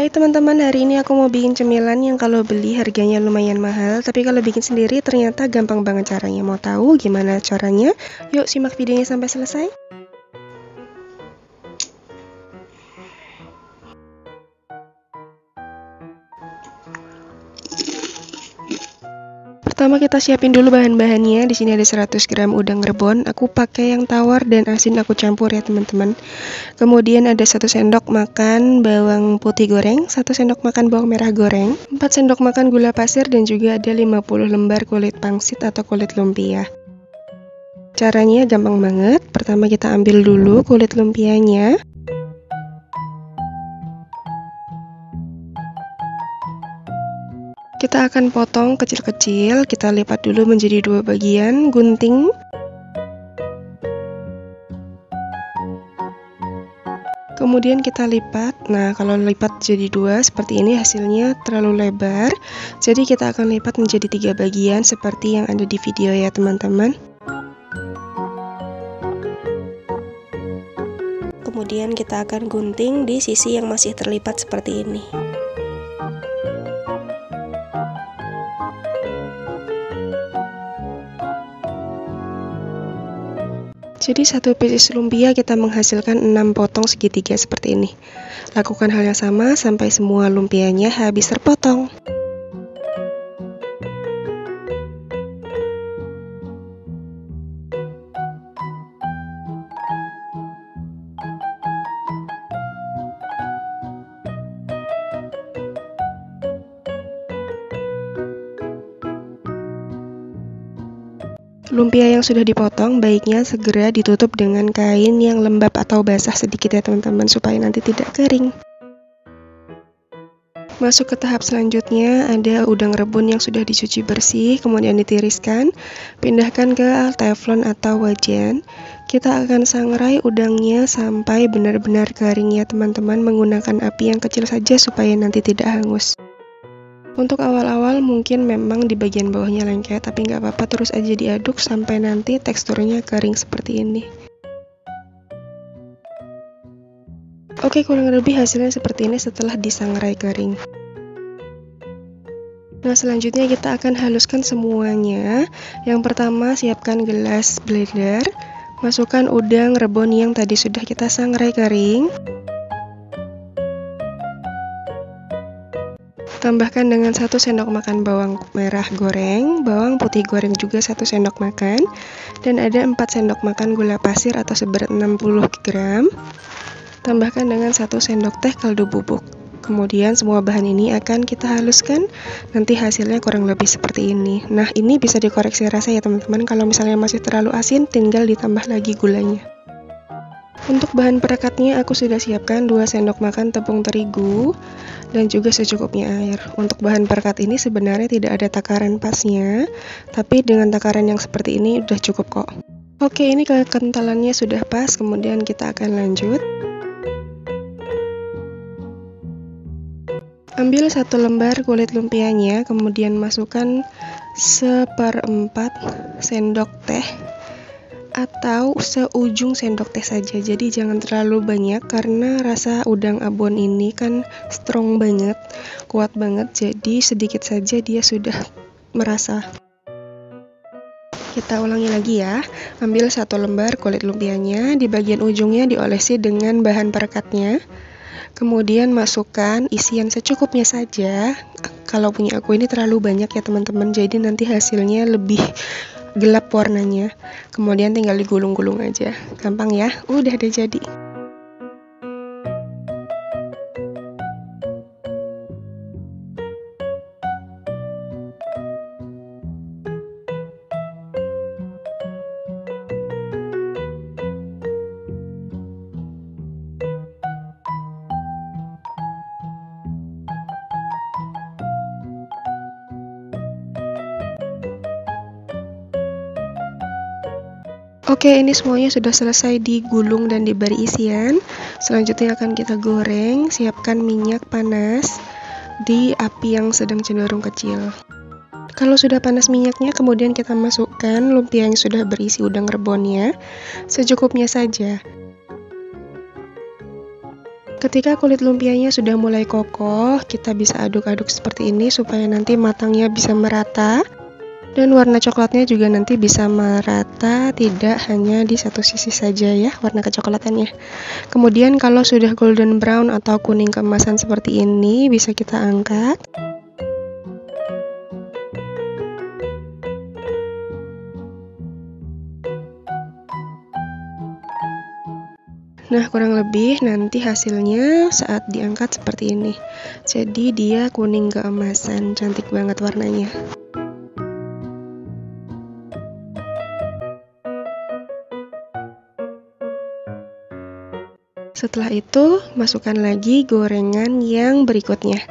Hai teman-teman, hari ini aku mau bikin cemilan yang kalau beli harganya lumayan mahal, tapi kalau bikin sendiri ternyata gampang banget caranya. Mau tahu gimana caranya? Yuk simak videonya sampai selesai. Pertama kita siapin dulu bahan-bahannya. Di sini ada 100 gram udang rebon. Aku pakai yang tawar dan asin aku campur ya teman-teman. Kemudian ada 1 sendok makan bawang putih goreng, 1 sendok makan bawang merah goreng, 4 sendok makan gula pasir, dan juga ada 50 lembar kulit pangsit atau kulit lumpia. Caranya gampang banget. Pertama kita ambil dulu kulit lumpianya. Kita akan potong kecil-kecil, kita lipat dulu menjadi 2 bagian, gunting. Kemudian kita lipat. Nah, kalau lipat jadi 2 seperti ini hasilnya terlalu lebar. Jadi kita akan lipat menjadi 3 bagian seperti yang ada di video ya teman-teman. Kemudian kita akan gunting di sisi yang masih terlipat seperti ini. Jadi satu pieces lumpia kita menghasilkan 6 potong segitiga seperti ini. Lakukan hal yang sama sampai semua lumpianya habis terpotong. Lumpia yang sudah dipotong baiknya segera ditutup dengan kain yang lembab atau basah sedikit ya teman-teman, supaya nanti tidak kering. Masuk ke tahap selanjutnya, ada udang rebun yang sudah dicuci bersih, kemudian ditiriskan. Pindahkan ke teflon atau wajan. Kita akan sangrai udangnya sampai benar-benar kering ya teman-teman, menggunakan api yang kecil saja supaya nanti tidak hangus. Untuk awal-awal mungkin memang di bagian bawahnya lengket, tapi nggak apa-apa, terus aja diaduk sampai nanti teksturnya kering seperti ini. Oke, kurang lebih hasilnya seperti ini setelah disangrai kering. Nah, selanjutnya kita akan haluskan semuanya. Yang pertama, siapkan gelas blender. Masukkan udang rebon yang tadi sudah kita sangrai kering. Tambahkan dengan 1 sendok makan bawang merah goreng, bawang putih goreng juga 1 sendok makan, dan ada 4 sendok makan gula pasir atau seberat 60 gram. Tambahkan dengan 1 sendok teh kaldu bubuk. Kemudian semua bahan ini akan kita haluskan, nanti hasilnya kurang lebih seperti ini. Nah, ini bisa dikoreksi rasa ya teman-teman, kalau misalnya masih terlalu asin tinggal ditambah lagi gulanya. Untuk bahan perekatnya aku sudah siapkan 2 sendok makan tepung terigu dan juga secukupnya air. Untuk bahan perekat ini sebenarnya tidak ada takaran pasnya, tapi dengan takaran yang seperti ini udah cukup kok. Oke, ini kekentalannya sudah pas, kemudian kita akan lanjut. Ambil 1 lembar kulit lumpianya, kemudian masukkan 1/4 sendok teh atau seujung sendok teh saja, jadi jangan terlalu banyak karena rasa udang abon ini kan strong banget, kuat banget, jadi sedikit saja dia sudah merasa. Kita ulangi lagi ya. Ambil 1 lembar kulit lumpianya, di bagian ujungnya diolesi dengan bahan perekatnya, kemudian masukkan isian secukupnya saja. Kalau punya aku ini terlalu banyak ya teman-teman, jadi nanti hasilnya lebih gelap warnanya. Kemudian tinggal digulung-gulung aja, gampang ya, udah deh jadi. Oke, ini semuanya sudah selesai digulung dan diberi isian. Selanjutnya akan kita goreng. Siapkan minyak panas di api yang sedang cenderung kecil. Kalau sudah panas minyaknya, kemudian kita masukkan lumpia yang sudah berisi udang rebonnya secukupnya saja. Ketika kulit lumpianya sudah mulai kokoh, kita bisa aduk-aduk seperti ini supaya nanti matangnya bisa merata. Dan warna coklatnya juga nanti bisa merata, tidak hanya di satu sisi saja ya warna kecoklatannya. Kemudian kalau sudah golden brown atau kuning keemasan seperti ini, bisa kita angkat. Nah, kurang lebih nanti hasilnya saat diangkat seperti ini. Jadi dia kuning keemasan, cantik banget warnanya. Setelah itu, masukkan lagi gorengan yang berikutnya.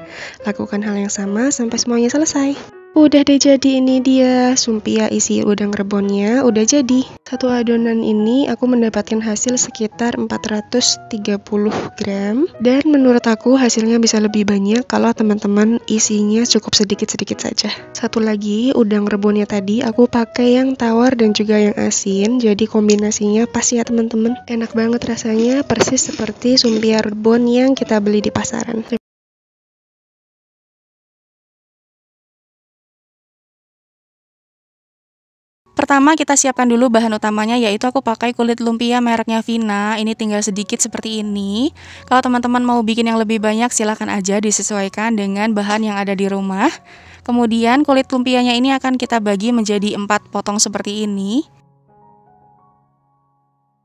Lakukan hal yang sama sampai semuanya selesai. Udah deh, jadi ini dia sumpia isi udang rebonnya, udah jadi. Satu adonan ini aku mendapatkan hasil sekitar 430 gram. Dan menurut aku hasilnya bisa lebih banyak kalau teman-teman isinya cukup sedikit-sedikit saja. Satu lagi, udang rebonnya tadi aku pakai yang tawar dan juga yang asin. Jadi kombinasinya pas ya teman-teman. Enak banget rasanya, persis seperti sumpia rebon yang kita beli di pasaran. Pertama kita siapkan dulu bahan utamanya, yaitu aku pakai kulit lumpia mereknya Vina. Ini tinggal sedikit seperti ini. Kalau teman-teman mau bikin yang lebih banyak silahkan aja disesuaikan dengan bahan yang ada di rumah. Kemudian kulit lumpianya ini akan kita bagi menjadi 4 potong seperti ini.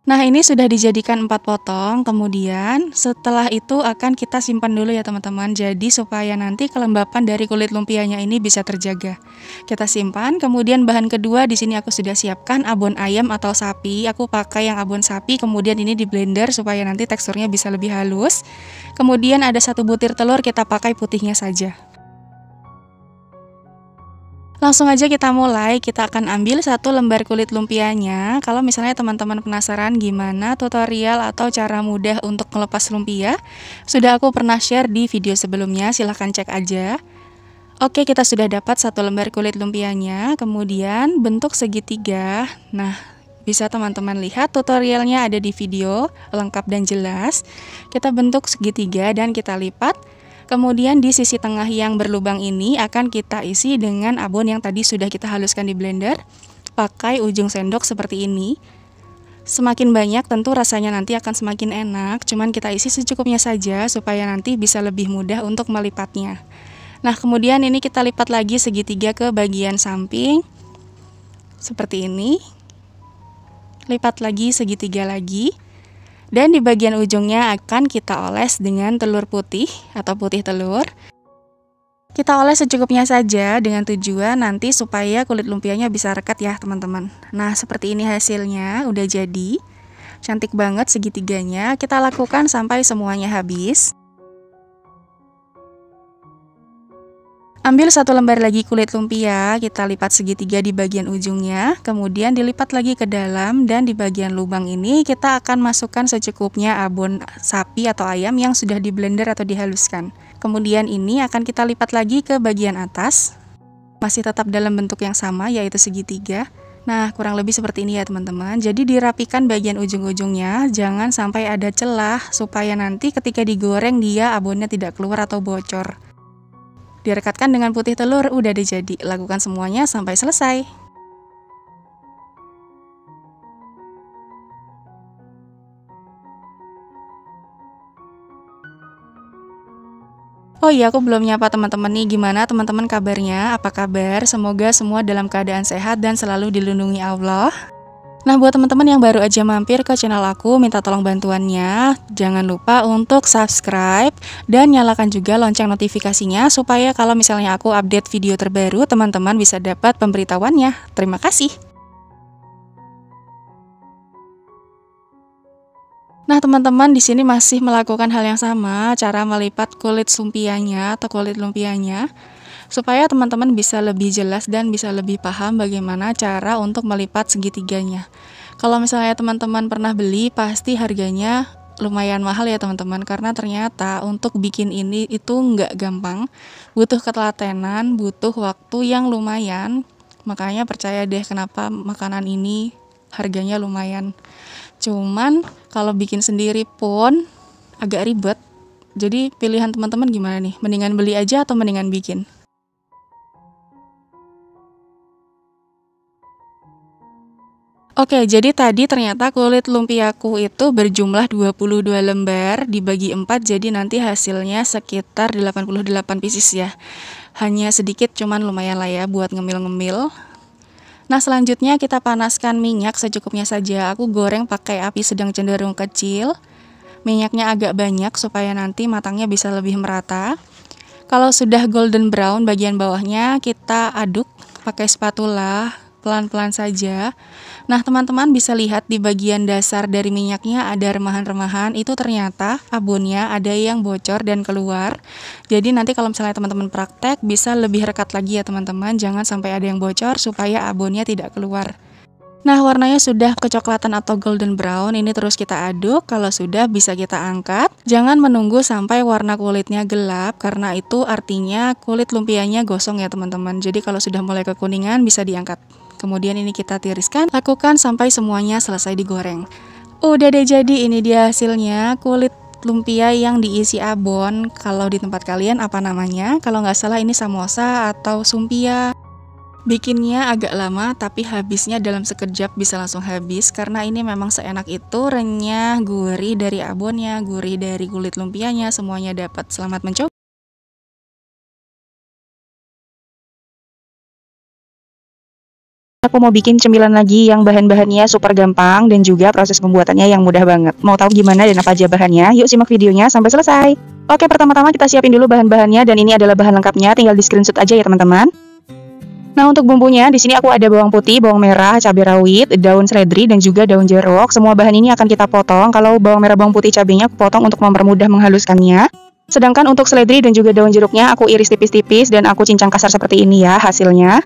Nah, ini sudah dijadikan 4 potong, kemudian setelah itu akan kita simpan dulu ya teman-teman. Jadi supaya nanti kelembapan dari kulit lumpianya ini bisa terjaga. Kita simpan, kemudian bahan kedua di sini aku sudah siapkan abon ayam atau sapi. Aku pakai yang abon sapi, kemudian ini di blender supaya nanti teksturnya bisa lebih halus. Kemudian ada 1 butir telur, kita pakai putihnya saja. Langsung aja kita mulai, kita akan ambil 1 lembar kulit lumpianya. Kalau misalnya teman-teman penasaran gimana tutorial atau cara mudah untuk melepas lumpia, sudah aku pernah share di video sebelumnya, silahkan cek aja. Oke, kita sudah dapat 1 lembar kulit lumpianya, kemudian bentuk segitiga. Nah, bisa teman-teman lihat tutorialnya ada di video, lengkap dan jelas. Kita bentuk segitiga dan kita lipat. Kemudian di sisi tengah yang berlubang ini akan kita isi dengan abon yang tadi sudah kita haluskan di blender. Pakai ujung sendok seperti ini. Semakin banyak tentu rasanya nanti akan semakin enak, cuman kita isi secukupnya saja supaya nanti bisa lebih mudah untuk melipatnya. Nah, kemudian ini kita lipat lagi segitiga ke bagian samping. Seperti ini. Lipat lagi segitiga lagi. Dan di bagian ujungnya akan kita oles dengan telur putih atau putih telur. Kita oles secukupnya saja dengan tujuan nanti supaya kulit lumpianya bisa rekat ya teman-teman. Nah, seperti ini hasilnya, udah jadi. Cantik banget segitiganya, kita lakukan sampai semuanya habis. Ambil 1 lembar lagi kulit lumpia, kita lipat segitiga di bagian ujungnya, kemudian dilipat lagi ke dalam, dan di bagian lubang ini kita akan masukkan secukupnya abon sapi atau ayam yang sudah di blender atau dihaluskan. Kemudian ini akan kita lipat lagi ke bagian atas, masih tetap dalam bentuk yang sama yaitu segitiga. Nah, kurang lebih seperti ini ya teman-teman. Jadi dirapikan bagian ujung-ujungnya, jangan sampai ada celah supaya nanti ketika digoreng dia abonnya tidak keluar atau bocor. Direkatkan dengan putih telur, udah deh jadi. Lakukan semuanya sampai selesai. Oh iya, aku belum nyapa teman-teman nih. Gimana teman-teman kabarnya? Apa kabar? Semoga semua dalam keadaan sehat dan selalu dilindungi Allah. Nah, buat teman-teman yang baru aja mampir ke channel aku, minta tolong bantuannya. Jangan lupa untuk subscribe dan nyalakan juga lonceng notifikasinya supaya kalau misalnya aku update video terbaru, teman-teman bisa dapat pemberitahuannya. Terima kasih. Nah, teman-teman di sini masih melakukan hal yang sama, cara melipat kulit lumpianya atau kulit lumpianya. Supaya teman-teman bisa lebih jelas dan bisa lebih paham bagaimana cara untuk melipat segitiganya. Kalau misalnya teman-teman pernah beli, pasti harganya lumayan mahal ya teman-teman, karena ternyata untuk bikin ini itu nggak gampang, butuh ketelatenan, butuh waktu yang lumayan. Makanya percaya deh kenapa makanan ini harganya lumayan. Cuman kalau bikin sendiri pun agak ribet. Jadi pilihan teman-teman gimana nih? Mendingan beli aja atau mendingan bikin? Oke, jadi tadi ternyata kulit lumpiaku itu berjumlah 22 lembar dibagi 4, jadi nanti hasilnya sekitar 88 pieces ya. Hanya sedikit, cuman lumayan lah ya buat ngemil-ngemil. Nah, selanjutnya kita panaskan minyak secukupnya saja. Aku goreng pakai api sedang cenderung kecil. Minyaknya agak banyak supaya nanti matangnya bisa lebih merata. Kalau sudah golden brown bagian bawahnya, kita aduk pakai spatula pelan-pelan saja. Nah, teman-teman bisa lihat di bagian dasar dari minyaknya ada remahan-remahan. Itu ternyata abonnya ada yang bocor dan keluar. Jadi nanti kalau misalnya teman-teman praktek bisa lebih rekat lagi ya teman-teman. Jangan sampai ada yang bocor supaya abonnya tidak keluar. Nah, warnanya sudah kecoklatan atau golden brown. Ini terus kita aduk. Kalau sudah bisa kita angkat. Jangan menunggu sampai warna kulitnya gelap, karena itu artinya kulit lumpianya gosong ya teman-teman. Jadi kalau sudah mulai kekuningan bisa diangkat. Kemudian ini kita tiriskan, lakukan sampai semuanya selesai digoreng. Udah deh, jadi ini dia hasilnya kulit lumpia yang diisi abon. Kalau di tempat kalian apa namanya? Kalau nggak salah ini samosa atau sumpia. Bikinnya agak lama tapi habisnya dalam sekejap bisa langsung habis, karena ini memang seenak itu, renyah, gurih dari abonnya, gurih dari kulit lumpianya, semuanya dapat. Selamat mencoba. Aku mau bikin cemilan lagi yang bahan-bahannya super gampang dan juga proses pembuatannya yang mudah banget. Mau tahu gimana dan apa aja bahannya? Yuk simak videonya sampai selesai. Oke, pertama-tama kita siapin dulu bahan-bahannya, dan ini adalah bahan lengkapnya, tinggal di screenshot aja ya teman-teman. Nah, untuk bumbunya di sini aku ada bawang putih, bawang merah, cabai rawit, daun seledri, dan juga daun jeruk. Semua bahan ini akan kita potong. Kalau bawang merah, bawang putih, cabainya aku potong untuk mempermudah menghaluskannya. Sedangkan untuk seledri dan juga daun jeruknya aku iris tipis-tipis dan aku cincang kasar seperti ini ya hasilnya.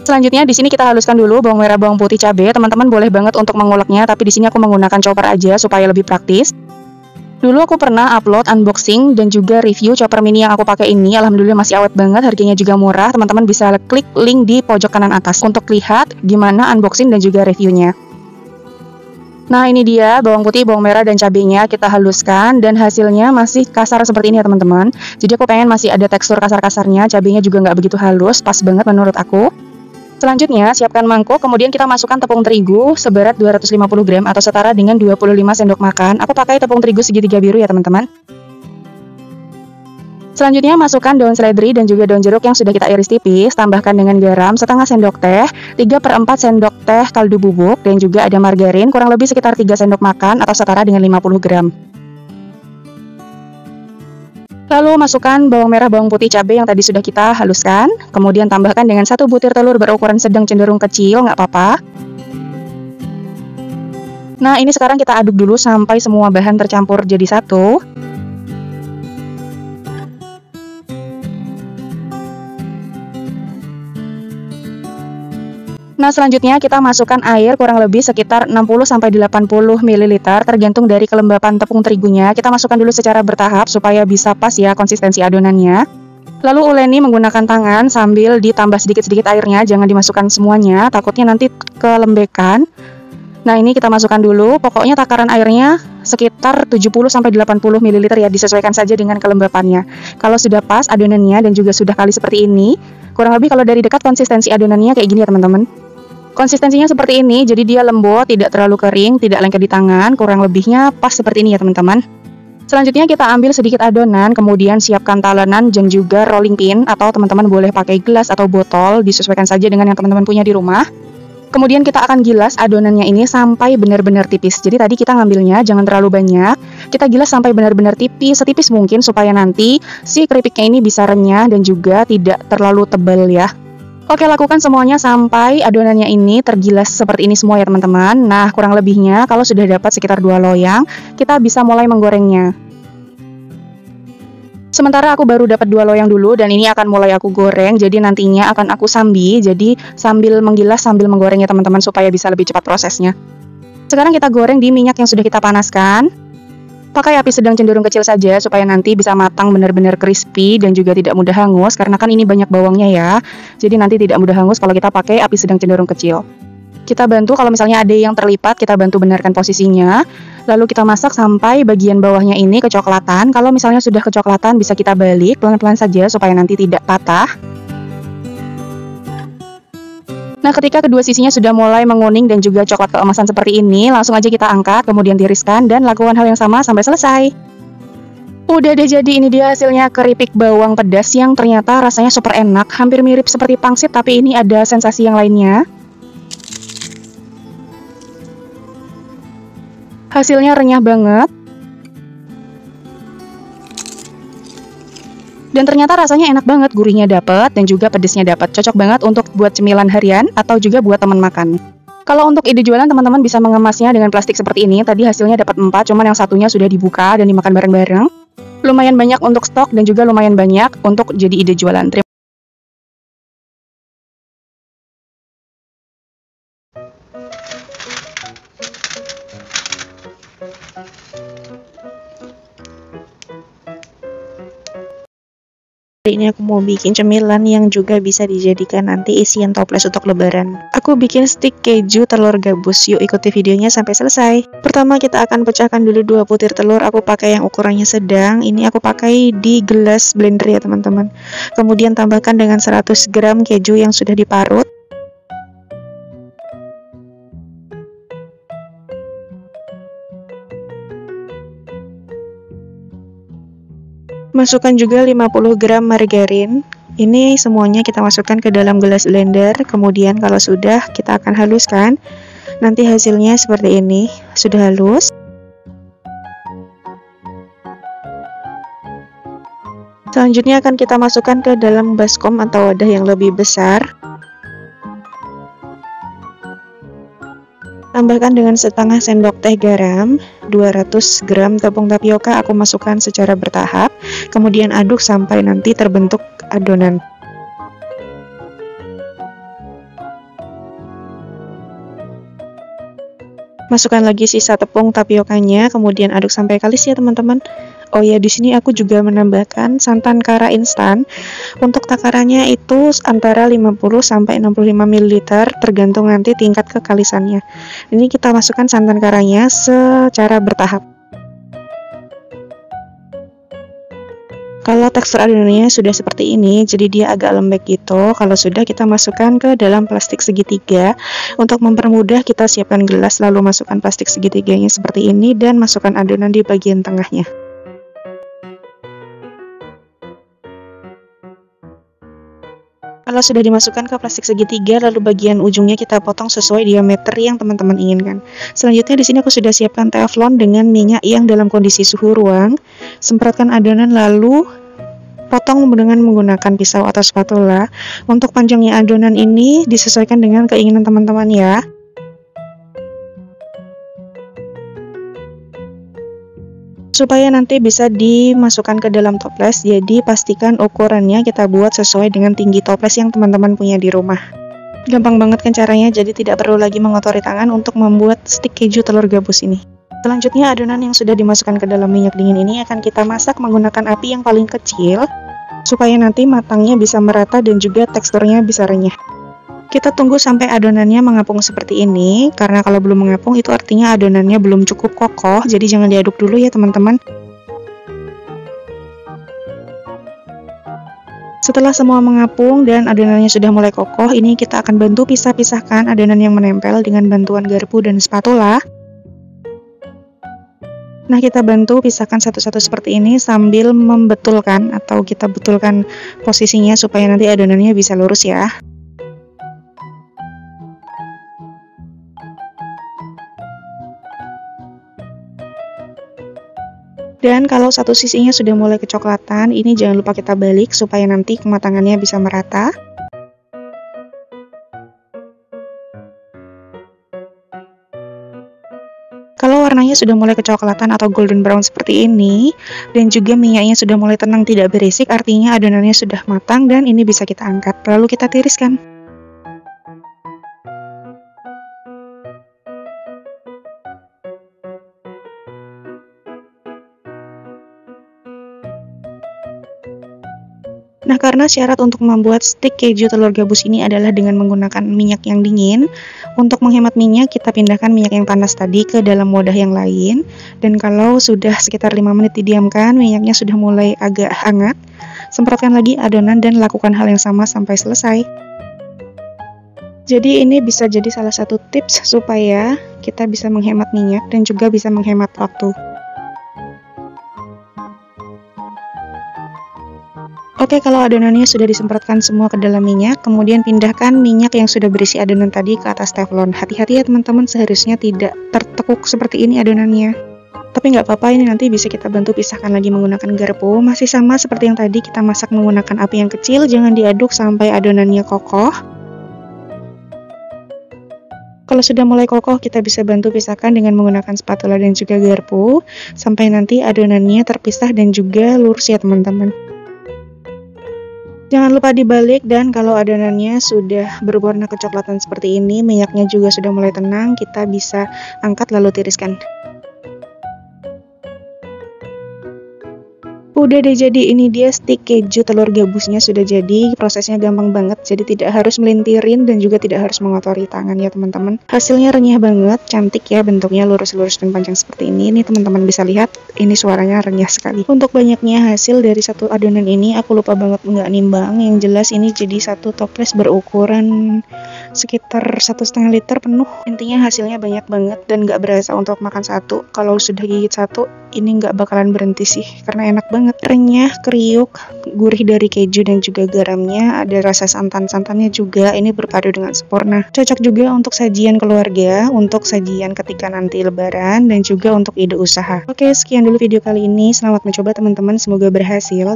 Selanjutnya di sini kita haluskan dulu bawang merah, bawang putih, cabai. Teman-teman boleh banget untuk menguleknya, tapi di sini aku menggunakan chopper aja supaya lebih praktis. Dulu aku pernah upload unboxing dan juga review chopper mini yang aku pakai ini. Alhamdulillah masih awet banget, harganya juga murah. Teman-teman bisa klik link di pojok kanan atas untuk lihat gimana unboxing dan juga reviewnya. Nah, ini dia bawang putih, bawang merah, dan cabainya kita haluskan dan hasilnya masih kasar seperti ini ya teman-teman. Jadi aku pengen masih ada tekstur kasar-kasarnya, cabainya juga nggak begitu halus, pas banget menurut aku. Selanjutnya, siapkan mangkuk, kemudian kita masukkan tepung terigu seberat 250 gram atau setara dengan 25 sendok makan. Aku pakai tepung terigu segitiga biru ya teman-teman. Selanjutnya, masukkan daun seledri dan juga daun jeruk yang sudah kita iris tipis. Tambahkan dengan garam setengah sendok teh, 3/4 sendok teh kaldu bubuk, dan juga ada margarin kurang lebih sekitar 3 sendok makan atau setara dengan 50 gram. Lalu masukkan bawang merah, bawang putih, cabai yang tadi sudah kita haluskan. Kemudian tambahkan dengan 1 butir telur berukuran sedang cenderung kecil, nggak apa-apa. Nah, ini sekarang kita aduk dulu sampai semua bahan tercampur jadi satu. Nah, selanjutnya kita masukkan air kurang lebih sekitar 60-80 ml tergantung dari kelembapan tepung terigunya. Kita masukkan dulu secara bertahap supaya bisa pas ya konsistensi adonannya. Lalu uleni menggunakan tangan sambil ditambah sedikit-sedikit airnya, jangan dimasukkan semuanya, takutnya nanti kelembekan. Nah, ini kita masukkan dulu, pokoknya takaran airnya sekitar 70-80 ml ya, disesuaikan saja dengan kelembapannya. Kalau sudah pas adonannya dan juga sudah kali seperti ini, kurang lebih kalau dari dekat konsistensi adonannya kayak gini ya teman-teman. Konsistensinya seperti ini, jadi dia lembut, tidak terlalu kering, tidak lengket di tangan, kurang lebihnya pas seperti ini ya teman-teman. Selanjutnya kita ambil sedikit adonan, kemudian siapkan talenan dan juga rolling pin, atau teman-teman boleh pakai gelas atau botol, disesuaikan saja dengan yang teman-teman punya di rumah. Kemudian kita akan gilas adonannya ini sampai benar-benar tipis. Jadi tadi kita ngambilnya jangan terlalu banyak, kita gilas sampai benar-benar tipis, setipis mungkin supaya nanti si keripiknya ini bisa renyah dan juga tidak terlalu tebal ya. Oke, lakukan semuanya sampai adonannya ini tergilas seperti ini semua ya teman-teman. Nah, kurang lebihnya kalau sudah dapat sekitar 2 loyang, kita bisa mulai menggorengnya. Sementara aku baru dapat 2 loyang dulu dan ini akan mulai aku goreng. Jadi nantinya akan aku sambi, jadi sambil menggilas sambil menggorengnya teman-teman supaya bisa lebih cepat prosesnya. Sekarang kita goreng di minyak yang sudah kita panaskan. Pakai api sedang cenderung kecil saja supaya nanti bisa matang benar-benar crispy dan juga tidak mudah hangus, karena kan ini banyak bawangnya ya. Jadi nanti tidak mudah hangus kalau kita pakai api sedang cenderung kecil. Kita bantu kalau misalnya ada yang terlipat, kita bantu benarkan posisinya. Lalu kita masak sampai bagian bawahnya ini kecoklatan. Kalau misalnya sudah kecoklatan bisa kita balik pelan-pelan saja supaya nanti tidak patah. Nah, ketika kedua sisinya sudah mulai menguning dan juga coklat keemasan seperti ini, langsung aja kita angkat, kemudian tiriskan dan lakukan hal yang sama sampai selesai. Udah deh, jadi ini dia hasilnya keripik bawang pedas yang ternyata rasanya super enak, hampir mirip seperti pangsit tapi ini ada sensasi yang lainnya. Hasilnya renyah banget. Dan ternyata rasanya enak banget, gurihnya dapet dan juga pedesnya dapet. Cocok banget untuk buat cemilan harian atau juga buat teman makan. Kalau untuk ide jualan, teman-teman bisa mengemasnya dengan plastik seperti ini. Tadi hasilnya dapat 4, cuman yang satunya sudah dibuka dan dimakan bareng-bareng. Lumayan banyak untuk stok dan juga lumayan banyak untuk jadi ide jualan. Hari ini aku mau bikin cemilan yang juga bisa dijadikan nanti isian toples untuk lebaran. Aku bikin stik keju telur gabus. Yuk ikuti videonya sampai selesai. Pertama kita akan pecahkan dulu 2 butir telur. Aku pakai yang ukurannya sedang. Ini aku pakai di gelas blender ya teman-teman. Kemudian tambahkan dengan 100 gram keju yang sudah diparut. Masukkan juga 50 gram margarin. Ini semuanya kita masukkan ke dalam gelas blender. Kemudian kalau sudah, kita akan haluskan. Nanti hasilnya seperti ini, sudah halus. Selanjutnya akan kita masukkan ke dalam baskom atau wadah yang lebih besar. Tambahkan dengan setengah sendok teh garam, 200 gram tepung tapioka aku masukkan secara bertahap, kemudian aduk sampai nanti terbentuk adonan. Masukkan lagi sisa tepung tapiokanya, kemudian aduk sampai kalis ya teman-teman. Oh ya, di sini aku juga menambahkan santan kara instan. Untuk takarannya itu antara 50 sampai 65 ml tergantung nanti tingkat kekalisannya. Ini kita masukkan santan karanya secara bertahap. Kalau tekstur adonannya sudah seperti ini, jadi dia agak lembek gitu. Kalau sudah, kita masukkan ke dalam plastik segitiga. Untuk mempermudah, kita siapkan gelas lalu masukkan plastik segitiganya seperti ini dan masukkan adonan di bagian tengahnya. Kalau sudah dimasukkan ke plastik segitiga, lalu bagian ujungnya kita potong sesuai diameter yang teman-teman inginkan. Selanjutnya di sini aku sudah siapkan teflon dengan minyak yang dalam kondisi suhu ruang. Semprotkan adonan lalu potong dengan menggunakan pisau atau spatula. Untuk panjangnya adonan ini disesuaikan dengan keinginan teman-teman ya. Supaya nanti bisa dimasukkan ke dalam toples, jadi pastikan ukurannya kita buat sesuai dengan tinggi toples yang teman-teman punya di rumah. Gampang banget kan caranya, jadi tidak perlu lagi mengotori tangan untuk membuat stik keju telur gabus ini. Selanjutnya adonan yang sudah dimasukkan ke dalam minyak dingin ini akan kita masak menggunakan api yang paling kecil, supaya nanti matangnya bisa merata dan juga teksturnya bisa renyah. Kita tunggu sampai adonannya mengapung seperti ini, karena kalau belum mengapung itu artinya adonannya belum cukup kokoh, jadi jangan diaduk dulu ya teman-teman. Setelah semua mengapung dan adonannya sudah mulai kokoh, ini kita akan bantu pisah-pisahkan adonan yang menempel dengan bantuan garpu dan spatula. Nah, kita bantu pisahkan satu-satu seperti ini sambil membetulkan atau kita betulkan posisinya supaya nanti adonannya bisa lurus ya. Dan kalau satu sisinya sudah mulai kecoklatan, ini jangan lupa kita balik supaya nanti kematangannya bisa merata. Kalau warnanya sudah mulai kecoklatan atau golden brown seperti ini, dan juga minyaknya sudah mulai tenang tidak berisik, artinya adonannya sudah matang dan ini bisa kita angkat. Lalu kita tiriskan. Nah, karena syarat untuk membuat stik keju telur gabus ini adalah dengan menggunakan minyak yang dingin, untuk menghemat minyak kita pindahkan minyak yang panas tadi ke dalam wadah yang lain. Dan kalau sudah sekitar 5 menit didiamkan, minyaknya sudah mulai agak hangat, semprotkan lagi adonan dan lakukan hal yang sama sampai selesai. Jadi ini bisa jadi salah satu tips supaya kita bisa menghemat minyak dan juga bisa menghemat waktu. Oke, kalau adonannya sudah disemprotkan semua ke dalam minyak, kemudian pindahkan minyak yang sudah berisi adonan tadi ke atas teflon. Hati-hati ya teman-teman, seharusnya tidak tertekuk seperti ini adonannya. Tapi nggak apa-apa, ini nanti bisa kita bantu pisahkan lagi menggunakan garpu. Masih sama seperti yang tadi, kita masak menggunakan api yang kecil, jangan diaduk sampai adonannya kokoh. Kalau sudah mulai kokoh, kita bisa bantu pisahkan dengan menggunakan spatula dan juga garpu, sampai nanti adonannya terpisah dan juga lurus ya teman-teman. Jangan lupa dibalik, dan kalau adonannya sudah berwarna kecoklatan seperti ini, minyaknya juga sudah mulai tenang, kita bisa angkat lalu tiriskan. Udah deh, jadi ini dia stik keju telur gabusnya sudah jadi. Prosesnya gampang banget, jadi tidak harus melintirin dan juga tidak harus mengotori tangan ya teman-teman. Hasilnya renyah banget, cantik ya, bentuknya lurus-lurus dan panjang seperti ini. Ini teman-teman bisa lihat, ini suaranya renyah sekali. Untuk banyaknya hasil dari satu adonan ini, aku lupa banget nggak nimbang. Yang jelas ini jadi satu toples berukuran sekitar 1,5 liter penuh. Intinya hasilnya banyak banget dan nggak berasa untuk makan satu. Kalau sudah gigit satu, ini nggak bakalan berhenti sih, karena enak banget. Renyah, kriuk, gurih dari keju dan juga garamnya, ada rasa santan-santannya juga, ini berpadu dengan sempurna. Cocok juga untuk sajian keluarga, untuk sajian ketika nanti lebaran, dan juga untuk ide usaha. Oke, sekian dulu video kali ini, selamat mencoba teman-teman, semoga berhasil.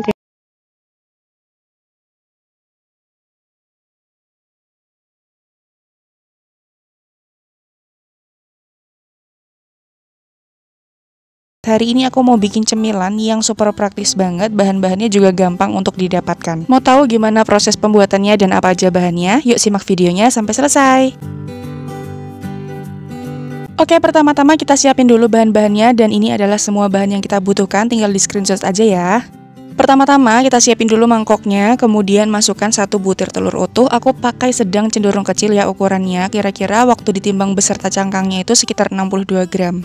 Hari ini aku mau bikin cemilan yang super praktis banget, bahan-bahannya juga gampang untuk didapatkan. Mau tahu gimana proses pembuatannya dan apa aja bahannya? Yuk simak videonya sampai selesai. Oke, pertama-tama kita siapin dulu bahan-bahannya, dan ini adalah semua bahan yang kita butuhkan, tinggal di screenshot aja ya. Pertama-tama kita siapin dulu mangkoknya, kemudian masukkan 1 butir telur utuh. Aku pakai sedang cenderung kecil ya ukurannya, kira-kira waktu ditimbang beserta cangkangnya itu sekitar 62 gram.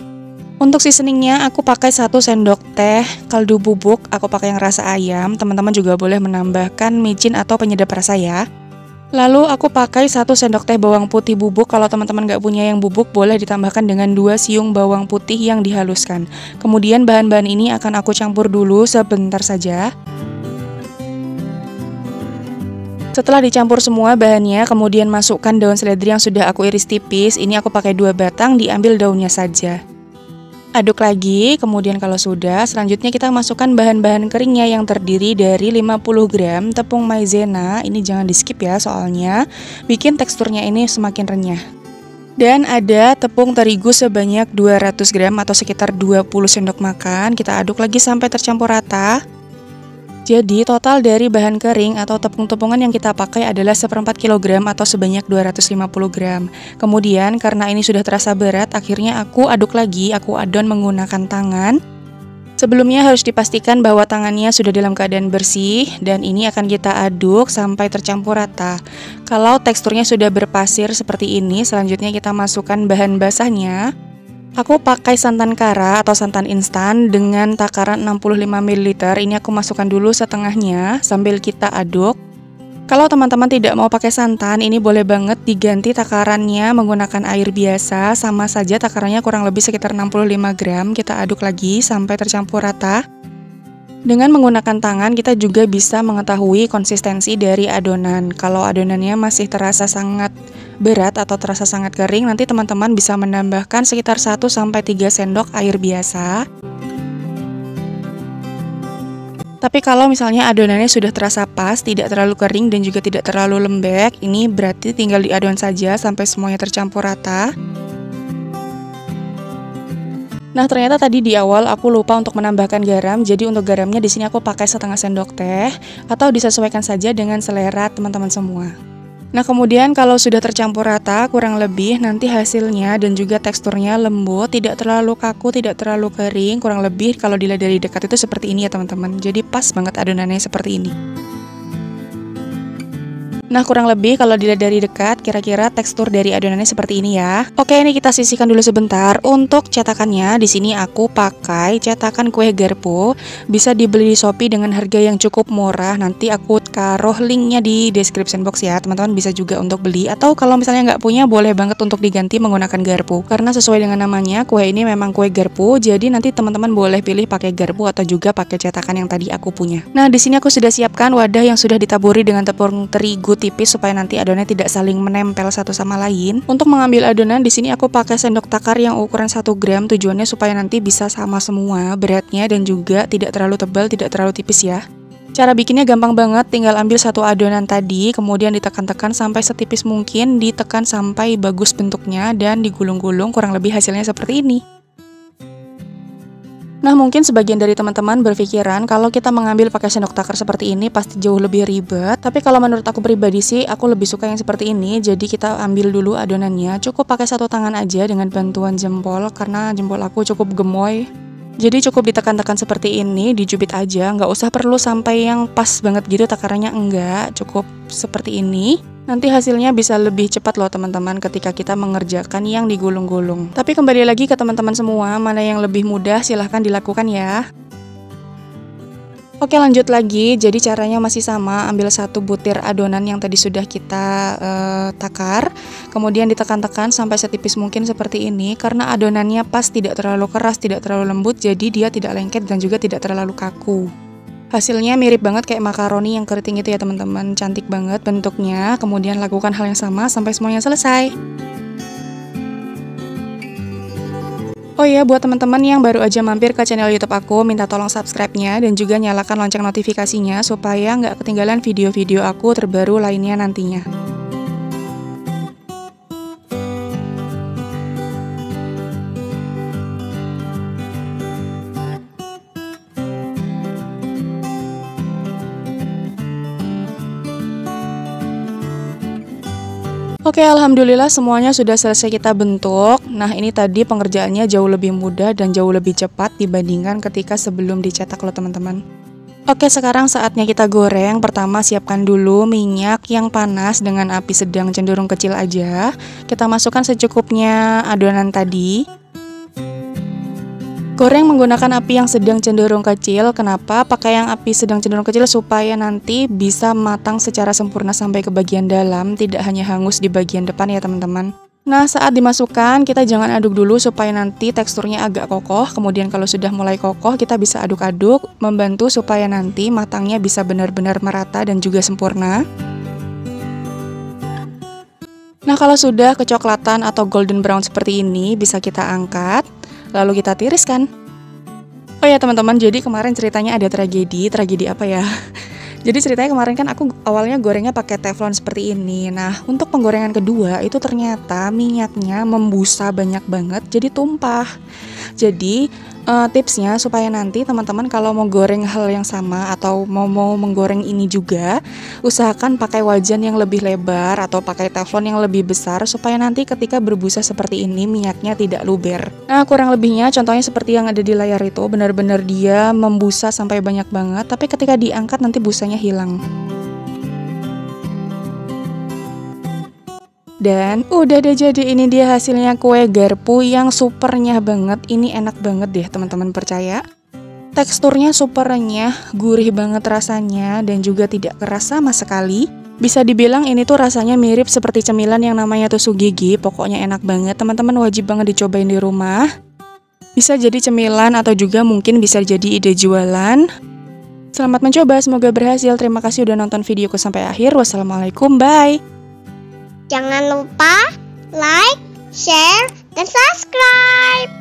Untuk seasoningnya aku pakai 1 sendok teh kaldu bubuk, aku pakai yang rasa ayam, teman-teman juga boleh menambahkan micin atau penyedap rasa ya. Lalu aku pakai 1 sendok teh bawang putih bubuk, kalau teman-teman nggak punya yang bubuk boleh ditambahkan dengan 2 siung bawang putih yang dihaluskan. Kemudian bahan-bahan ini akan aku campur dulu sebentar saja. Setelah dicampur semua bahannya, kemudian masukkan daun seledri yang sudah aku iris tipis, ini aku pakai 2 batang, diambil daunnya saja. Aduk lagi, kemudian kalau sudah, selanjutnya kita masukkan bahan-bahan keringnya yang terdiri dari 50 gram tepung maizena. Ini jangan di skip ya, soalnya bikin teksturnya ini semakin renyah. Dan ada tepung terigu sebanyak 200 gram atau sekitar 20 sendok makan. Kita aduk lagi sampai tercampur rata. Jadi total dari bahan kering atau tepung-tepungan yang kita pakai adalah 1/4 kg atau sebanyak 250 gram. Kemudian karena ini sudah terasa berat, akhirnya aku aduk lagi, aku adon menggunakan tangan. Sebelumnya harus dipastikan bahwa tangannya sudah dalam keadaan bersih, dan ini akan kita aduk sampai tercampur rata. Kalau teksturnya sudah berpasir seperti ini, selanjutnya kita masukkan bahan basahnya. Aku pakai santan kara atau santan instan dengan takaran 65 ml. Ini aku masukkan dulu setengahnya sambil kita aduk. Kalau teman-teman tidak mau pakai santan, ini boleh banget diganti takarannya menggunakan air biasa. Sama saja takarannya kurang lebih sekitar 65 gram. Kita aduk lagi sampai tercampur rata. Dengan menggunakan tangan kita juga bisa mengetahui konsistensi dari adonan. Kalau adonannya masih terasa sangat berat atau terasa sangat kering, nanti teman-teman bisa menambahkan sekitar 1-3 sendok air biasa. Tapi kalau misalnya adonannya sudah terasa pas, tidak terlalu kering dan juga tidak terlalu lembek, ini berarti tinggal diadon saja sampai semuanya tercampur rata. Nah, ternyata tadi di awal aku lupa untuk menambahkan garam, jadi untuk garamnya di sini aku pakai setengah sendok teh, atau disesuaikan saja dengan selera teman-teman semua. Nah, kemudian kalau sudah tercampur rata, kurang lebih nanti hasilnya dan juga teksturnya lembut, tidak terlalu kaku, tidak terlalu kering, kurang lebih kalau dilihat dari dekat itu seperti ini ya teman-teman. Jadi pas banget adonannya seperti ini. Nah, kurang lebih kalau dilihat dari dekat, kira-kira tekstur dari adonannya seperti ini ya. Oke, ini kita sisihkan dulu sebentar. Untuk cetakannya, di sini aku pakai cetakan kue garpu. Bisa dibeli di Shopee dengan harga yang cukup murah. Nanti aku taruh linknya di description box ya. Teman-teman bisa juga untuk beli. Atau kalau misalnya nggak punya, boleh banget untuk diganti menggunakan garpu. Karena sesuai dengan namanya, kue ini memang kue garpu. Jadi nanti teman-teman boleh pilih pakai garpu atau juga pakai cetakan yang tadi aku punya. Nah, di sini aku sudah siapkan wadah yang sudah ditaburi dengan tepung terigu tipis supaya nanti adonannya tidak saling menempel satu sama lain. Untuk mengambil adonan di sini aku pakai sendok takar yang ukuran 1 gram, tujuannya supaya nanti bisa sama semua beratnya dan juga tidak terlalu tebal, tidak terlalu tipis ya. Cara bikinnya gampang banget, tinggal ambil satu adonan tadi, kemudian ditekan-tekan sampai setipis mungkin, ditekan sampai bagus bentuknya dan digulung-gulung, kurang lebih hasilnya seperti ini. Nah, mungkin sebagian dari teman-teman berpikiran kalau kita mengambil pakai sendok takar seperti ini pasti jauh lebih ribet. Tapi kalau menurut aku pribadi sih, aku lebih suka yang seperti ini. Jadi kita ambil dulu adonannya, cukup pakai satu tangan aja dengan bantuan jempol karena jempol aku cukup gemoy. Jadi cukup ditekan-tekan seperti ini, dijubit aja, nggak usah perlu sampai yang pas banget gitu takarannya, enggak, cukup seperti ini. Nanti hasilnya bisa lebih cepat loh teman-teman ketika kita mengerjakan yang digulung-gulung. Tapi kembali lagi ke teman-teman semua, mana yang lebih mudah silahkan dilakukan ya. Oke, lanjut lagi. Jadi caranya masih sama, ambil satu butir adonan yang tadi sudah kita takar, kemudian ditekan-tekan sampai setipis mungkin seperti ini. Karena adonannya pas, tidak terlalu keras, tidak terlalu lembut, jadi dia tidak lengket dan juga tidak terlalu kaku. Hasilnya mirip banget kayak makaroni yang keriting itu ya teman-teman, cantik banget bentuknya. Kemudian lakukan hal yang sama sampai semuanya selesai. Oh iya, buat teman-teman yang baru aja mampir ke channel YouTube aku, minta tolong subscribe-nya dan juga nyalakan lonceng notifikasinya supaya nggak ketinggalan video-video aku terbaru lainnya nantinya. Oke, alhamdulillah semuanya sudah selesai kita bentuk. Nah, ini tadi pengerjaannya jauh lebih mudah dan jauh lebih cepat dibandingkan ketika sebelum dicetak loh teman-teman. Oke, sekarang saatnya kita goreng. Pertama, siapkan dulu minyak yang panas dengan api sedang cenderung kecil aja. Kita masukkan secukupnya adonan tadi. Goreng menggunakan api yang sedang cenderung kecil. Kenapa? Pakai yang api sedang cenderung kecil supaya nanti bisa matang secara sempurna sampai ke bagian dalam, tidak hanya hangus di bagian depan ya teman-teman. Nah, saat dimasukkan kita jangan aduk dulu supaya nanti teksturnya agak kokoh. Kemudian kalau sudah mulai kokoh kita bisa aduk-aduk, membantu supaya nanti matangnya bisa benar-benar merata dan juga sempurna. Nah, kalau sudah kecoklatan atau golden brown seperti ini bisa kita angkat. Lalu kita tiriskan. Oh ya teman-teman, jadi kemarin ceritanya ada tragedi apa ya? Jadi ceritanya kemarin kan aku awalnya gorengnya pakai teflon seperti ini. Nah, untuk penggorengan kedua itu ternyata minyaknya membusa banyak banget, jadi tumpah. Jadi tipsnya supaya nanti teman-teman kalau mau goreng hal yang sama atau mau menggoreng ini juga, usahakan pakai wajan yang lebih lebar atau pakai teflon yang lebih besar supaya nanti ketika berbusa seperti ini minyaknya tidak luber. Nah, kurang lebihnya contohnya seperti yang ada di layar itu, benar-benar dia membusa sampai banyak banget, tapi ketika diangkat nanti busanya hilang. Dan udah deh, jadi ini dia hasilnya kue garpu yang supernya banget. Ini enak banget deh teman-teman, percaya. Teksturnya supernya, gurih banget rasanya dan juga tidak keras sama sekali. Bisa dibilang ini tuh rasanya mirip seperti cemilan yang namanya tusuk gigi. Pokoknya enak banget, teman-teman wajib banget dicobain di rumah. Bisa jadi cemilan atau juga mungkin bisa jadi ide jualan. Selamat mencoba, semoga berhasil. Terima kasih udah nonton videoku sampai akhir. Wassalamualaikum, bye. Jangan lupa like, share, dan subscribe.